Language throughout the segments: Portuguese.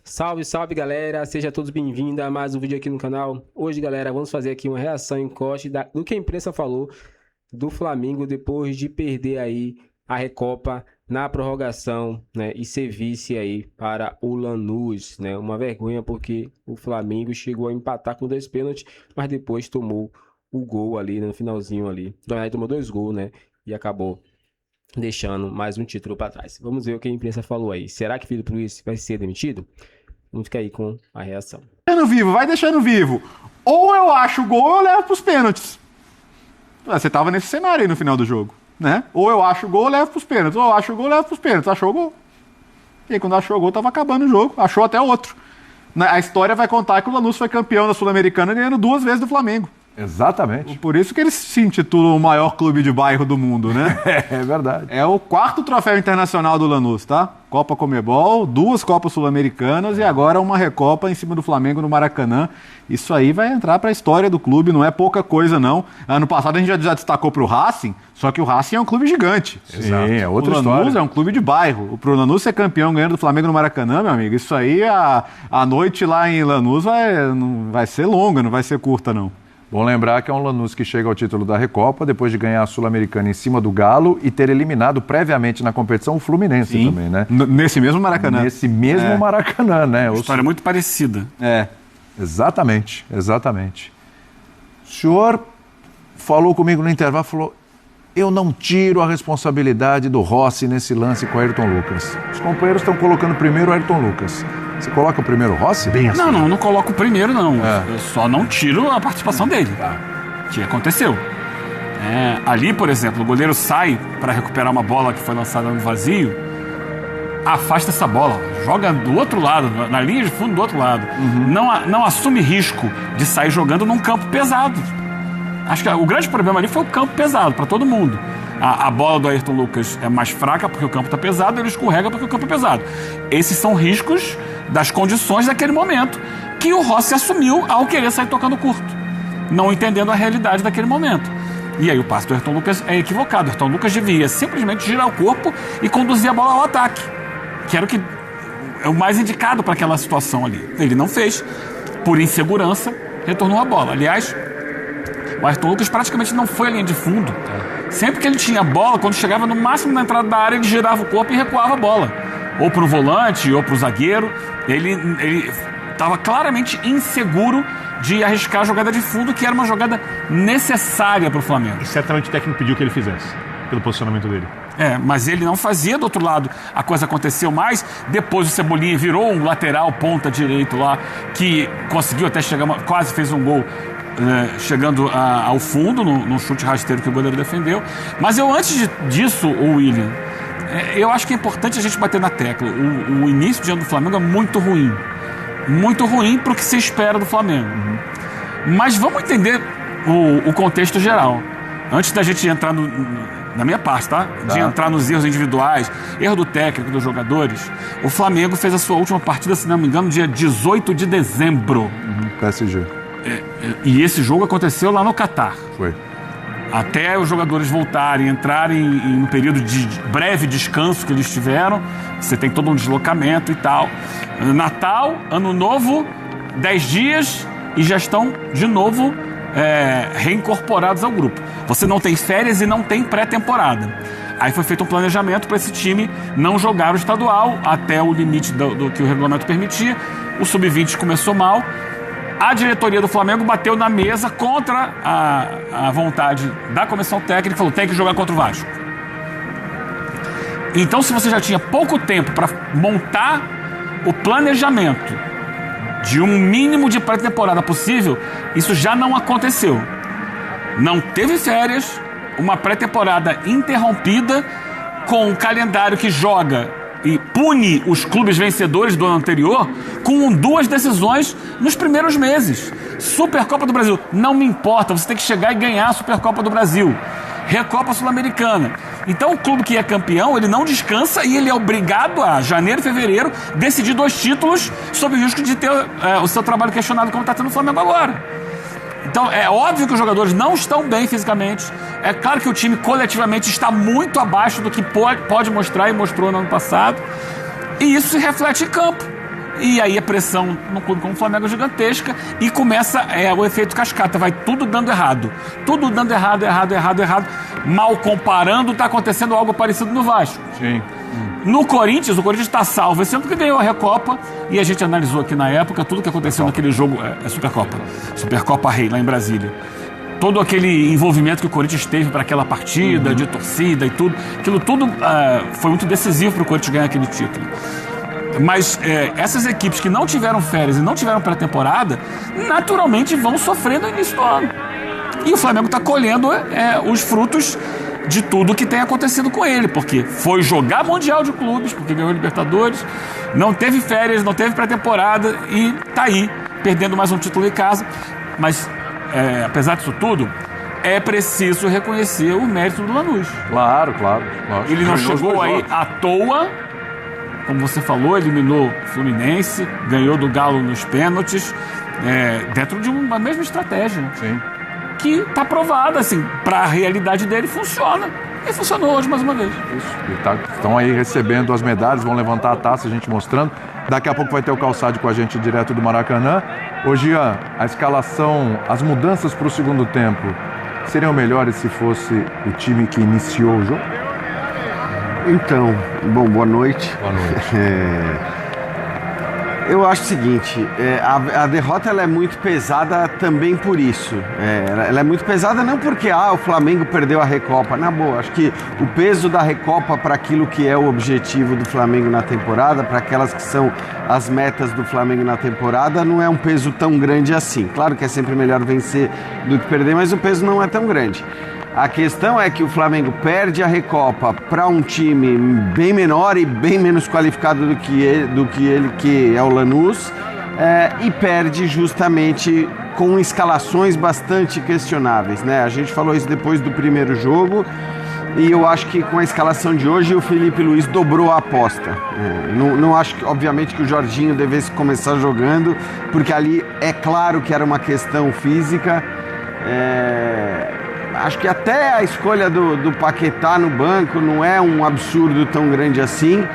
Salve, salve galera, seja todos bem-vindos a mais um vídeo aqui no canal. Hoje, galera, vamos fazer aqui uma reação em corte do que a imprensa falou do Flamengo depois de perder aí a Recopa na prorrogação, né, e ser vice aí para o Lanús, né? Uma vergonha porque o Flamengo chegou a empatar com 2 pênaltis, mas depois tomou o gol ali no finalzinho ali. Aí tomou 2 gols, né? E acabou deixando mais um título para trás. Vamos ver o que a imprensa falou aí. Será que Felipe Luiz vai ser demitido? Vamos ficar aí com a reação. Vai deixando vivo. Ou eu acho o gol ou eu levo pros pênaltis. Você tava nesse cenário aí no final do jogo, né? Ou eu acho o gol, eu levo pros pênaltis. Ou eu acho o gol, eu levo pros pênaltis. Achou o gol. E aí, quando achou o gol, tava acabando o jogo. Achou até outro. A história vai contar que o Lanús foi campeão da Sul-Americana ganhando 2 vezes do Flamengo. Exatamente. Por isso que eles se intitulam o maior clube de bairro do mundo, né? É verdade. É o 4º troféu internacional do Lanús, tá? Copa Comebol, 2 Copas Sul-Americanas e agora uma Recopa em cima do Flamengo no Maracanã. Isso aí vai entrar para a história do clube, não é pouca coisa não. Ano passado a gente já destacou pro Racing, só que o Racing é um clube gigante. Sim, é outra história. O Lanús é um clube de bairro. Pro Lanús ser campeão ganhando do Flamengo no Maracanã, meu amigo, isso aí a noite lá em Lanús vai ser longa, não vai ser curta não. Bom lembrar que é um Lanús que chega ao título da Recopa depois de ganhar a Sul-Americana em cima do Galo e ter eliminado previamente na competição o Fluminense. Sim. Também, né? Nesse mesmo Maracanã. Nesse mesmo Maracanã, né? História muito parecida. É. Exatamente, exatamente. O senhor falou comigo no intervalo, falou: eu não tiro a responsabilidade do Rossi nesse lance com o Ayrton Lucas. Os companheiros estão colocando primeiro o Ayrton Lucas. Você coloca o primeiro Rossi? Bem assim. Não coloco o primeiro, não. Eu só não tiro a participação dele. Que aconteceu. Ali, por exemplo, o goleiro sai para recuperar uma bola que foi lançada no vazio, afasta essa bola, joga do outro lado, na linha de fundo do outro lado. Não assume risco de sair jogando num campo pesado. Acho que o grande problema ali foi o campo pesado, para todo mundo. A bola do Ayrton Lucas é mais fraca porque o campo está pesado, ele escorrega porque o campo é pesado. Esses são riscos das condições daquele momento que o Rossi assumiu ao querer sair tocando curto, não entendendo a realidade daquele momento. E aí o passe do Ayrton Lucas é equivocado. O Ayrton Lucas devia simplesmente girar o corpo e conduzir a bola ao ataque, que era o que é o mais indicado para aquela situação ali. Ele não fez, por insegurança, retornou a bola. Aliás, o Ayrton Lucas praticamente não foi à linha de fundo. Sempre que ele tinha a bola, quando chegava no máximo na entrada da área, ele girava o corpo e recuava a bola. Ou para o volante, ou para o zagueiro. Ele estava claramente inseguro de arriscar a jogada de fundo, que era uma jogada necessária para o Flamengo. E certamente o técnico pediu que ele fizesse, pelo posicionamento dele. Mas ele não fazia. Do outro lado, a coisa aconteceu mais. Depois o Cebolinha virou um lateral ponta direito lá, que conseguiu até chegar, quase fez um gol, chegando ao fundo, no chute rasteiro que o goleiro defendeu. Mas antes disso, o William, eu acho que é importante a gente bater na tecla. O início de ano do Flamengo é muito ruim. Muito ruim para o que se espera do Flamengo. Mas vamos entender o contexto geral. Antes da gente entrar na minha parte, tá? De entrar nos erros individuais, erro do técnico, dos jogadores, o Flamengo fez a sua última partida, se não me engano, dia 18 de dezembro. PSG. E esse jogo aconteceu lá no Catar. Foi. Até os jogadores voltarem, entrarem em um período de breve descanso que eles tiveram, você tem todo um deslocamento e tal. Natal, Ano Novo, 10 dias e já estão de novo reincorporados ao grupo. Você não tem férias e não tem pré-temporada. Aí foi feito um planejamento para esse time não jogar o estadual até o limite do que o regulamento permitia. O Sub-20 começou mal. A diretoria do Flamengo bateu na mesa contra a vontade da comissão técnica e falou: tem que jogar contra o Vasco. Então, se você já tinha pouco tempo para montar o planejamento de um mínimo de pré-temporada possível, isso já não aconteceu. Não teve férias, uma pré-temporada interrompida, com um calendário que joga e pune os clubes vencedores do ano anterior com 2 decisões nos primeiros meses. Supercopa do Brasil, não me importa, você tem que chegar e ganhar a Supercopa do Brasil. Recopa Sul-Americana. Então o clube que é campeão, ele não descansa e ele é obrigado a, janeiro e fevereiro, decidir 2 títulos sob o risco de ter o seu trabalho questionado, como está tendo o Flamengo agora. Então é óbvio que os jogadores não estão bem fisicamente. É claro que o time coletivamente está muito abaixo do que pode mostrar e mostrou no ano passado. E isso se reflete em campo. E aí a pressão no clube como o Flamengo é gigantesca e começa o efeito cascata, vai tudo dando errado. Tudo dando errado. Mal comparando, está acontecendo algo parecido no Vasco. Sim. No Corinthians, o Corinthians está salvo, esse ano porque ganhou a Recopa, e a gente analisou aqui na época tudo que aconteceu naquele jogo, Supercopa Rei, lá em Brasília. Todo aquele envolvimento que o Corinthians teve para aquela partida, de torcida e tudo, aquilo tudo foi muito decisivo para o Corinthians ganhar aquele título. Mas essas equipes que não tiveram férias e não tiveram pré-temporada, naturalmente vão sofrer no início do ano. E o Flamengo está colhendo os frutos de tudo que tem acontecido com ele, porque foi jogar Mundial de Clubes, porque ganhou Libertadores, não teve férias, não teve pré-temporada e tá aí, perdendo mais um título em casa. Mas, apesar disso tudo, é preciso reconhecer o mérito do Lanús. Claro. Ele não chegou aí à toa, como você falou, eliminou o Fluminense, ganhou do Galo nos pênaltis, dentro de uma mesma estratégia. Sim. Que está provada, assim, para a realidade dele funciona. E funcionou hoje mais uma vez. Isso. Estão aí recebendo as medalhas, vão levantar a taça, a gente mostrando. Daqui a pouco vai ter o Calçade com a gente direto do Maracanã. Hoje a escalação, as mudanças para o segundo tempo seriam melhores se fosse o time que iniciou o jogo? Então, boa noite. Boa noite. Eu acho o seguinte, a derrota ela é muito pesada também por isso. Ela é muito pesada não porque o Flamengo perdeu a Recopa. Na boa, acho que o peso da Recopa para aquilo que é o objetivo do Flamengo na temporada, para aquelas que são as metas do Flamengo na temporada, não é um peso tão grande assim. Claro que é sempre melhor vencer do que perder, mas o peso não é tão grande. A questão é que o Flamengo perde a Recopa para um time bem menor e bem menos qualificado do que ele que é o Lanús, e perde justamente com escalações bastante questionáveis, né? A gente falou isso depois do primeiro jogo e eu acho que com a escalação de hoje o Felipe Luiz dobrou a aposta. Não acho que, obviamente, que o Jorginho devesse começar jogando, porque ali é claro que era uma questão física. Acho que até a escolha do Paquetá no banco não é um absurdo tão grande assim,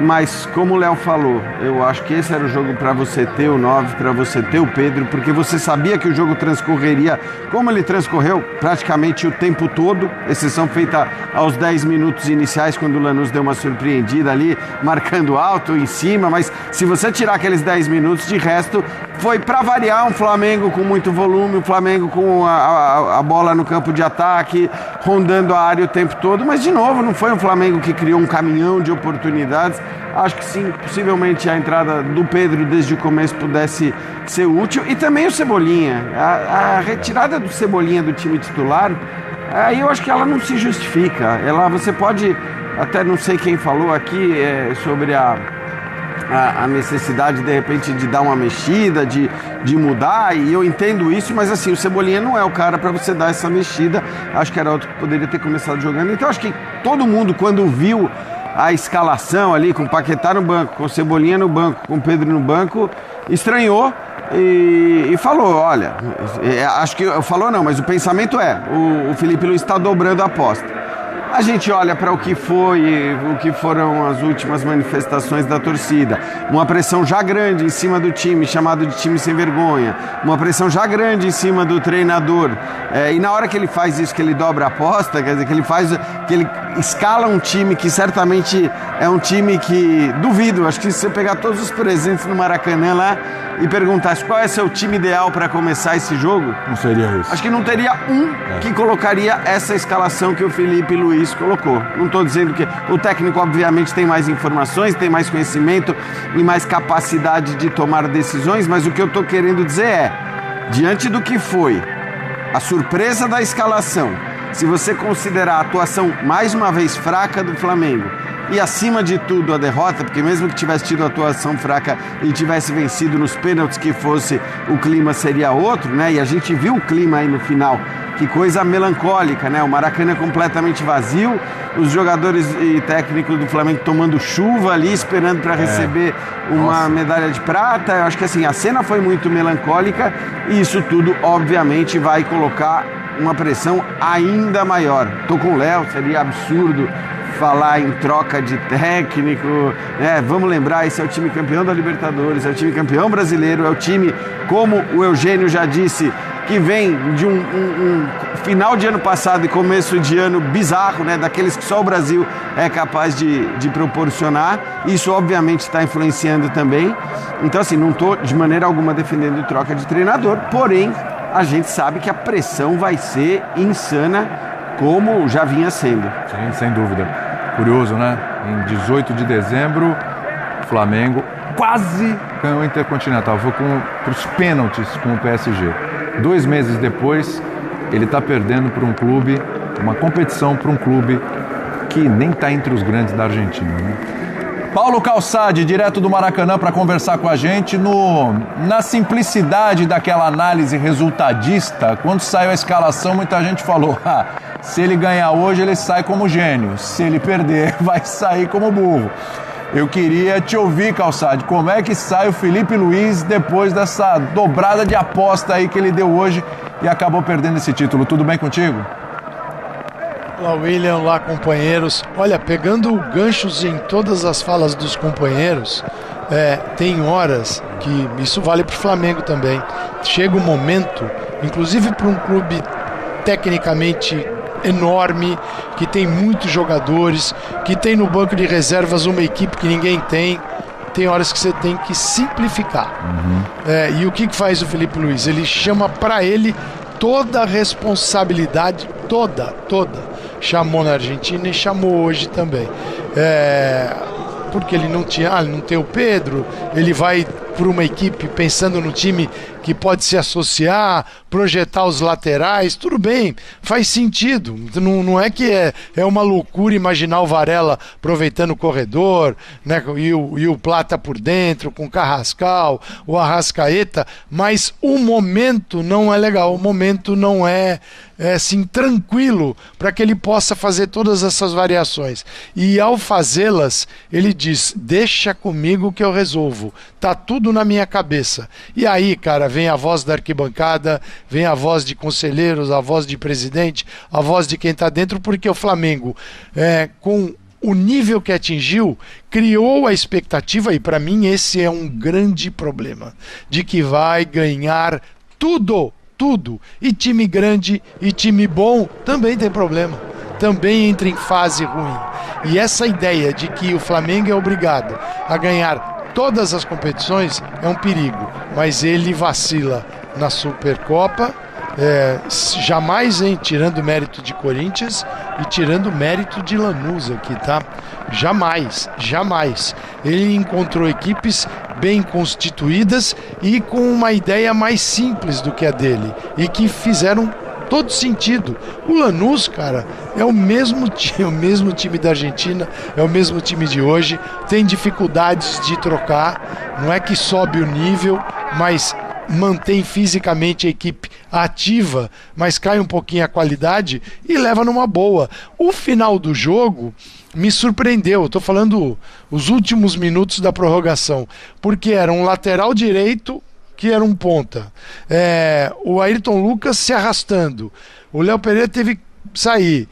mas como o Léo falou, eu acho que esse era o jogo para você ter o 9, para você ter o Pedro, porque você sabia que o jogo transcorreria como ele transcorreu praticamente o tempo todo, exceção feita aos 10 minutos iniciais, quando o Lanús deu uma surpreendida ali, marcando alto em cima, mas se você tirar aqueles 10 minutos, de resto, foi para variar um Flamengo com muito volume, um Flamengo com a bola no campo de ataque, rondando a área o tempo todo, mas de novo, não foi um Flamengo que criou um caminhão de oportunidades. Acho que sim, possivelmente a entrada do Pedro desde o começo pudesse ser útil, e também o Cebolinha, a retirada do Cebolinha do time titular, aí eu acho que ela não se justifica. Você pode, até não sei quem falou aqui sobre a necessidade de repente de dar uma mexida, de mudar, e eu entendo isso, mas assim, o Cebolinha não é o cara para você dar essa mexida. Acho que era outro que poderia ter começado jogando. Então acho que todo mundo, quando viu a escalação ali, com o Paquetá no banco, com o Cebolinha no banco, com o Pedro no banco, estranhou e falou, olha, acho que falou não, mas o pensamento o Felipe Luiz está dobrando a aposta. A gente olha para o que foram as últimas manifestações da torcida, uma pressão já grande em cima do time, chamado de time sem vergonha, uma pressão já grande em cima do treinador, e na hora que ele faz isso, que ele dobra a aposta, quer dizer, que ele escala um time que certamente é um time que, duvido, acho que se você pegar todos os presentes no Maracanã lá e perguntasse qual é seu time ideal para começar esse jogo, Não seria isso. acho que não teria que colocaria essa escalação que o Felipe Luiz colocou. Não estou dizendo que o técnico, obviamente, tem mais informações, tem mais conhecimento e mais capacidade de tomar decisões, mas o que eu estou querendo dizer diante do que foi a surpresa da escalação, se você considerar a atuação mais uma vez fraca do Flamengo e acima de tudo a derrota, porque mesmo que tivesse tido atuação fraca e tivesse vencido nos pênaltis que fosse, o clima seria outro, né? E a gente viu o clima aí no final, que coisa melancólica, né? O Maracanã completamente vazio, os jogadores e técnicos do Flamengo tomando chuva ali, esperando para receber uma medalha de prata. Eu acho que assim, a cena foi muito melancólica e isso tudo obviamente vai colocar uma pressão ainda maior. Tô com o Léo, seria absurdo falar em troca de técnico, né? Vamos lembrar, esse é o time campeão da Libertadores, é o time campeão brasileiro, é o time, como o Eugênio já disse, que vem de um final de ano passado e começo de ano bizarro, né? Daqueles que só o Brasil é capaz de proporcionar. Isso obviamente está influenciando também. Então assim, não estou de maneira alguma defendendo troca de treinador, porém a gente sabe que a pressão vai ser insana, como já vinha sendo. Sim, sem dúvida. Curioso, né? Em 18 de dezembro, o Flamengo quase ganhou o Intercontinental. Foi para os pênaltis com o PSG. 2 meses depois, ele está perdendo para um clube, uma competição para um clube que nem está entre os grandes da Argentina, né? Paulo Calçade, direto do Maracanã, para conversar com a gente na simplicidade daquela análise resultadista. Quando saiu a escalação, muita gente falou: se ele ganhar hoje, ele sai como gênio. Se ele perder, vai sair como burro. Eu queria te ouvir, Calçade, como é que sai o Felipe Luiz depois dessa dobrada de aposta aí que ele deu hoje e acabou perdendo esse título? Tudo bem contigo? Olá, William, olá, companheiros. Olha, pegando ganchos em todas as falas dos companheiros, tem horas que isso vale para o Flamengo também. Chega um momento, inclusive para um clube tecnicamente enorme, que tem muitos jogadores, que tem no banco de reservas uma equipe que ninguém tem. Tem horas que você tem que simplificar. E o que faz o Felipe Luiz? Ele chama para ele toda a responsabilidade, toda. Chamou na Argentina e chamou hoje também. Porque ele não tem o Pedro, ele vai por uma equipe pensando no time que pode se associar, projetar os laterais, tudo bem, faz sentido. Não é que é uma loucura imaginar o Varela aproveitando o corredor, né, e o Plata por dentro, com o Carrascal, o Arrascaeta, mas o momento não é legal, o momento não é assim, tranquilo para que ele possa fazer todas essas variações. E ao fazê-las, ele diz: deixa comigo que eu resolvo, tá tudo na minha cabeça. E aí, cara, vem a voz da arquibancada, vem a voz de conselheiros, a voz de presidente, a voz de quem tá dentro, porque o Flamengo, com o nível que atingiu, criou a expectativa, e para mim esse é um grande problema, de que vai ganhar tudo. E time grande e time bom também tem problema, também entra em fase ruim. E essa ideia de que o Flamengo é obrigado a ganhar todas as competições é um perigo, mas ele vacila na Supercopa, jamais, tirando mérito de Corinthians e tirando mérito de Lanús aqui, tá? Jamais. Ele encontrou equipes bem constituídas e com uma ideia mais simples do que a dele e que fizeram todo sentido. O Lanús, cara, é o mesmo time da Argentina, é o mesmo time de hoje, tem dificuldades de trocar, não é que sobe o nível, mas mantém fisicamente a equipe ativa, mas cai um pouquinho a qualidade e leva numa boa. O final do jogo me surpreendeu, estou falando os últimos minutos da prorrogação, porque era um lateral direito que era um ponta, o Ayrton Lucas se arrastando, o Léo Pereira teve que sair,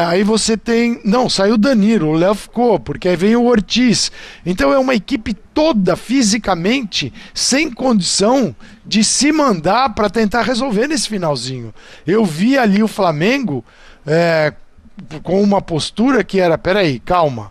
aí você tem, não, saiu o Danilo, o Léo ficou, porque aí vem o Ortiz, então é uma equipe toda fisicamente sem condição de se mandar para tentar resolver nesse finalzinho. Eu vi ali o Flamengo com uma postura que era: peraí, calma,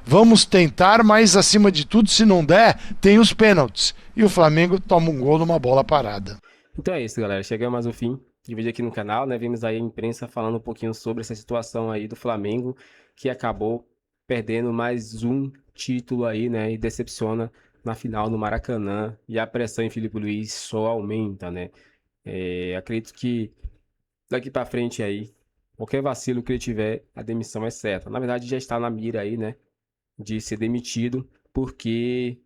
vamos tentar, mas acima de tudo, se não der, tem os pênaltis. E o Flamengo toma um gol numa bola parada. Então é isso, galera. Chegamos ao fim de vídeo aqui no canal, né? Vimos aí a imprensa falando um pouquinho sobre essa situação aí do Flamengo, que acabou perdendo mais um título aí, né? E decepciona na final no Maracanã. E a pressão em Felipe Luiz só aumenta, né? Acredito que daqui pra frente aí, qualquer vacilo que ele tiver, a demissão é certa. Na verdade, já está na mira aí, né? De ser demitido, porque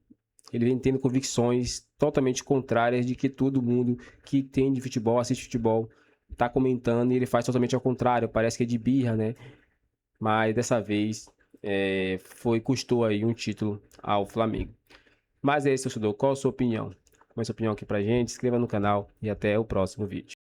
ele vem tendo convicções totalmente contrárias de que todo mundo que entende futebol, assiste futebol, tá comentando, e ele faz totalmente ao contrário. Parece que é de birra, né? Mas dessa vez custou aí um título ao Flamengo. Mas é isso, torcedor. Qual a sua opinião? Põe sua opinião aqui pra gente, inscreva no canal e até o próximo vídeo.